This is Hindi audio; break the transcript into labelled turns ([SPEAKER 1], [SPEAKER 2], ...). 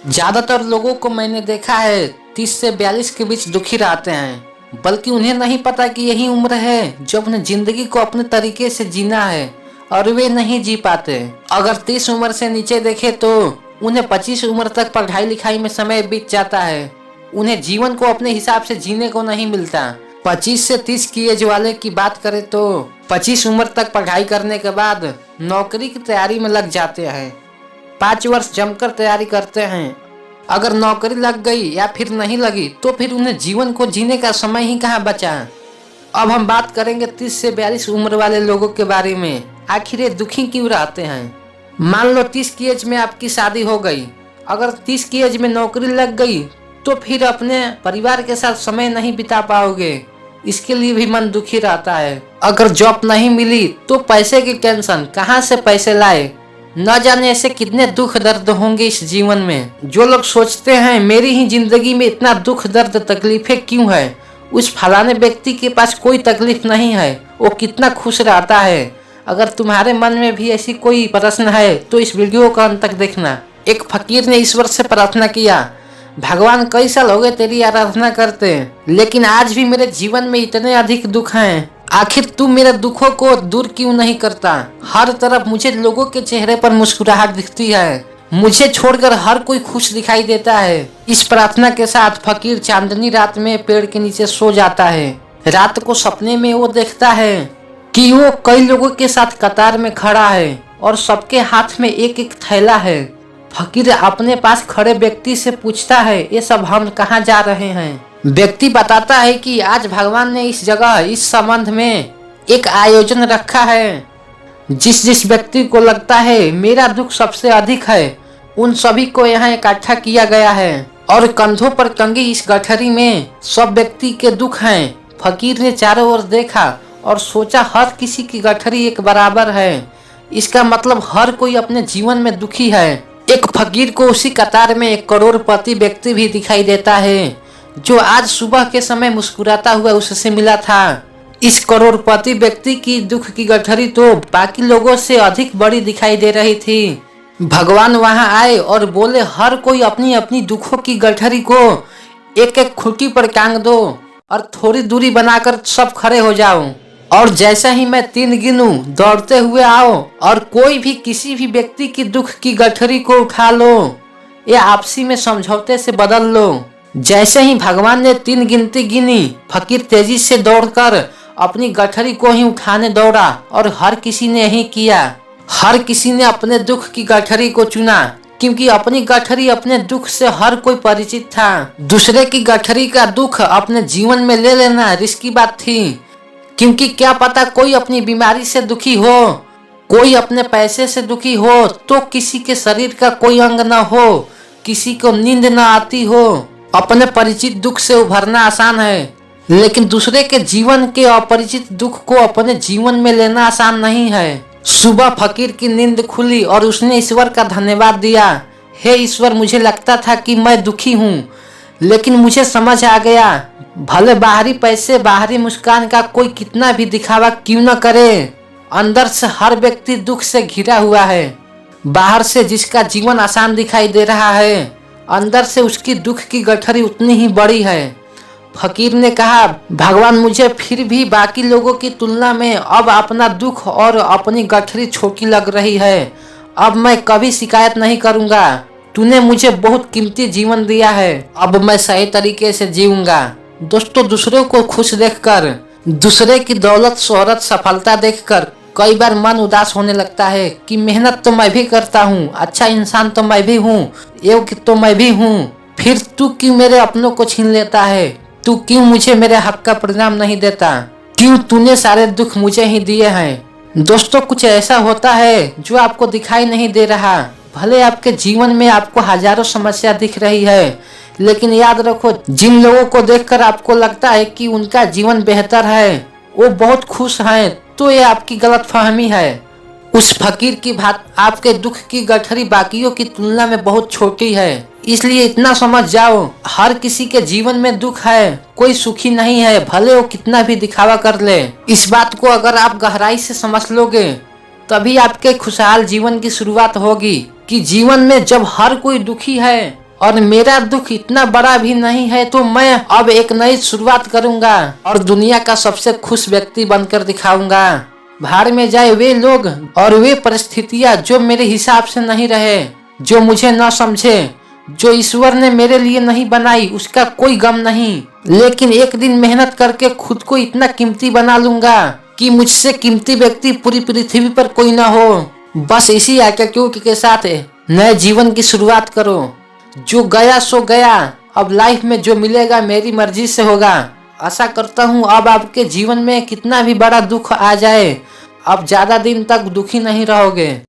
[SPEAKER 1] ज्यादातर लोगों को मैंने देखा है 30 से 42 के बीच दुखी रहते हैं, बल्कि उन्हें नहीं पता कि यही उम्र है जब उन्हें जिंदगी को अपने तरीके से जीना है और वे नहीं जी पाते। अगर 30 उम्र से नीचे देखे तो उन्हें 25 उम्र तक पढ़ाई लिखाई में समय बीत जाता है। उन्हें जीवन को अपने हिसाब से जीने को नहीं मिलता। 25 से 30 की एज वाले की बात करें तो 25 उम्र तक पढ़ाई करने के बाद नौकरी की तैयारी में लग जाते हैं। 5 वर्ष जमकर तैयारी करते हैं। अगर नौकरी लग गई या फिर नहीं लगी तो फिर उन्हें जीवन को जीने का समय ही कहाँ बचा। अब हम बात करेंगे 30 से 42 उम्र वाले लोगों के बारे में। आखिर ये दुखी क्यों रहते हैं। मान लो 30 की एज में आपकी शादी हो गई। अगर 30 की एज में नौकरी लग गई तो फिर अपने परिवार के साथ समय नहीं बिता पाओगे। इसके लिए भी मन दुखी रहता है। अगर जॉब नहीं मिली तो पैसे की टेंशन, कहाँ से पैसे लाए। न जाने ऐसे कितने दुख दर्द होंगे इस जीवन में। जो लोग सोचते हैं मेरी ही जिंदगी में इतना दुख दर्द तकलीफें क्यों है, उस फलाने व्यक्ति के पास कोई तकलीफ नहीं है, वो कितना खुश रहता है। अगर तुम्हारे मन में भी ऐसी कोई प्रश्न है तो इस वीडियो का अंत तक देखना। एक फकीर ने ईश्वर से प्रार्थना किया, भगवान कई साल हो गए तेरी आराधना करते, लेकिन आज भी मेरे जीवन में इतने अधिक दुख हैं। आखिर तू मेरे दुखों को दूर क्यों नहीं करता। हर तरफ मुझे लोगों के चेहरे पर मुस्कुराहट दिखती है, मुझे छोड़कर हर कोई खुश दिखाई देता है। इस प्रार्थना के साथ फकीर चांदनी रात में पेड़ के नीचे सो जाता है। रात को सपने में वो देखता है कि वो कई लोगों के साथ कतार में खड़ा है और सबके हाथ में एक एक थैला है। फकीर अपने पास खड़े व्यक्ति से पूछता है, ये सब हम कहाँ जा रहे हैं। व्यक्ति बताता है कि आज भगवान ने इस जगह इस संबंध में एक आयोजन रखा है। जिस जिस व्यक्ति को लगता है मेरा दुख सबसे अधिक है, उन सभी को यहाँ इकट्ठा किया गया है और कंधों पर टंगी इस गठरी में सब व्यक्ति के दुख हैं। फकीर ने चारों ओर देखा और सोचा हर किसी की गठरी एक बराबर है। इसका मतलब हर कोई अपने जीवन में दुखी है। एक फकीर को उसी कतार में एक करोड़पति व्यक्ति भी दिखाई देता है जो आज सुबह के समय मुस्कुराता हुआ उससे मिला था। इस करोड़पति व्यक्ति की दुख की गठरी तो बाकी लोगों से अधिक बड़ी दिखाई दे रही थी। भगवान वहां आए और बोले, हर कोई अपनी अपनी दुखों की गठरी को एक एक खूंटी पर टांग दो और थोड़ी दूरी बनाकर सब खड़े हो जाओ, और जैसा ही मैं 3 गिनूं दौड़ते हुए आओ और कोई भी किसी भी व्यक्ति की दुख की गठरी को उठा लो या आपसी में समझौते से बदल लो। जैसे ही भगवान ने 3 गिनती गिनी, फकीर तेजी से दौड़कर अपनी गठरी को ही उठाने दौड़ा और हर किसी ने यही किया। हर किसी ने अपने दुख की गठरी को चुना क्योंकि अपनी गठरी अपने दुख से हर कोई परिचित था। दूसरे की गठरी का दुख अपने जीवन में ले लेना रिस्की बात थी, क्योंकि क्या पता कोई अपनी बीमारी से दुखी हो, कोई अपने पैसे से दुखी हो, तो किसी के शरीर का कोई अंग न हो, किसी को नींद न आती हो। अपने परिचित दुख से उभरना आसान है, लेकिन दूसरे के जीवन के अपरिचित दुख को अपने जीवन में लेना आसान नहीं है। सुबह फकीर की नींद खुली और उसने ईश्वर का धन्यवाद दिया। हे ईश्वर, मुझे लगता था कि मैं दुखी हूँ, लेकिन मुझे समझ आ गया भले बाहरी पैसे बाहरी मुस्कान का कोई कितना भी दिखावा क्यों न करे, अंदर से हर व्यक्ति दुख से घिरा हुआ है। बाहर से जिसका जीवन आसान दिखाई दे रहा है, अंदर से उसकी दुख की गठरी उतनी ही बड़ी है। फकीर ने कहा, भगवान मुझे फिर भी बाकी लोगों की तुलना में अब अपना दुख और अपनी गठरी छोटी लग रही है। अब मैं कभी शिकायत नहीं करूंगा। तूने मुझे बहुत कीमती जीवन दिया है, अब मैं सही तरीके से जीऊंगा। दोस्तों, दूसरों को खुश देखकर, दूसरे की दौलत शोहरत सफलता देखकर कई बार मन उदास होने लगता है कि मेहनत तो मैं भी करता हूँ, अच्छा इंसान तो मैं भी हूँ, योग्य तो मैं भी हूँ, फिर तू क्यों मेरे अपनों को छीन लेता है। तू क्यों मुझे मेरे हक का परिणाम नहीं देता। क्यों तूने सारे दुख मुझे ही दिए हैं। दोस्तों, कुछ ऐसा होता है जो आपको दिखाई नहीं दे रहा। भले आपके जीवन में आपको हजारों समस्या दिख रही है, लेकिन याद रखो, जिन लोगों को देखकर आपको लगता है कि उनका जीवन बेहतर है, वो बहुत खुश हैं, तो ये आपकी गलतफहमी है। उस फकीर की बात, आपके दुख की गठरी बाकियों की तुलना में बहुत छोटी है। इसलिए इतना समझ जाओ, हर किसी के जीवन में दुख है, कोई सुखी नहीं है, भले वो कितना भी दिखावा कर ले। इस बात को अगर आप गहराई से समझ लोगे, तभी आपके खुशहाल जीवन की शुरुआत होगी। कि जीवन में जब हर कोई दुखी है और मेरा दुख इतना बड़ा भी नहीं है, तो मैं अब एक नई शुरुआत करूंगा और दुनिया का सबसे खुश व्यक्ति बनकर दिखाऊंगा। भाड़ में जाए वे लोग और वे परिस्थितियां जो मेरे हिसाब से नहीं रहे, जो मुझे न समझे, जो ईश्वर ने मेरे लिए नहीं बनाई, उसका कोई गम नहीं। लेकिन एक दिन मेहनत करके खुद को इतना कीमती बना लूंगा कि मुझसे कीमती व्यक्ति पूरी पृथ्वी पर कोई ना हो। बस इसी एटीट्यूड के साथ नए जीवन की शुरुआत करो। जो गया सो गया, अब लाइफ में जो मिलेगा मेरी मर्जी से होगा। आशा करता हूँ अब आपके जीवन में कितना भी बड़ा दुख आ जाए, अब ज्यादा दिन तक दुखी नहीं रहोगे।